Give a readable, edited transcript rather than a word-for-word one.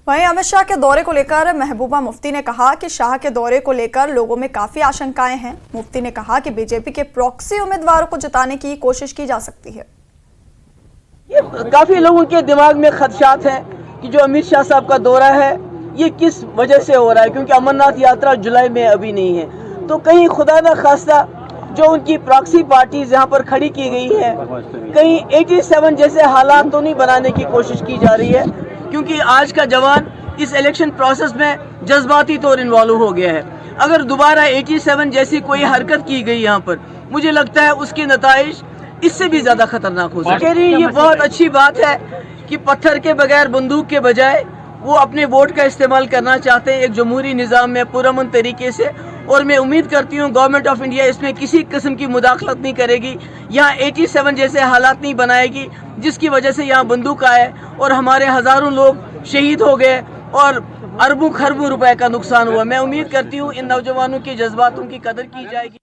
वहीं अमित शाह के दौरे को लेकर महबूबा मुफ्ती ने कहा कि शाह के दौरे को लेकर लोगों में काफी आशंकाएं हैं। मुफ्ती ने कहा कि बीजेपी के प्रॉक्सी उम्मीदवारों को जिताने की कोशिश की जा सकती है। ये काफी लोगों के दिमाग में खदशात हैं कि जो अमित शाह साहब का दौरा है ये किस वजह से हो रहा है, क्योंकि अमरनाथ यात्रा जुलाई में अभी नहीं है। तो कहीं खुदा न खास्ता जो उनकी प्रॉक्सी पार्टीज यहाँ पर खड़ी की गई है, कहीं 87 जैसे हालात तो नहीं बनाने की कोशिश की जा रही है, क्योंकि आज का जवान इस इलेक्शन प्रोसेस में जज्बाती तौर इन्वॉल्व हो गया है। अगर दोबारा 87 जैसी कोई हरकत की गई यहाँ पर, मुझे लगता है उसके नताइज इससे भी ज्यादा खतरनाक हो सकते हैं। ये बहुत अच्छी बात है कि पत्थर के बगैर बंदूक के बजाय वो अपने वोट का इस्तेमाल करना चाहते हैं एक जमहूरी निज़ाम में पुरअमन तरीके से, और मैं उम्मीद करती हूँ गवर्नमेंट ऑफ इंडिया इसमें किसी किस्म की मुदाखलत नहीं करेगी, यहाँ 87 जैसे हालात नहीं बनाएगी जिसकी वजह से यहाँ बंदूक आए और हमारे हज़ारों लोग शहीद हो गए और अरबों खरबों रुपए का नुकसान हुआ। मैं उम्मीद करती हूँ इन नौजवानों के जज्बातों की कदर की जाएगी।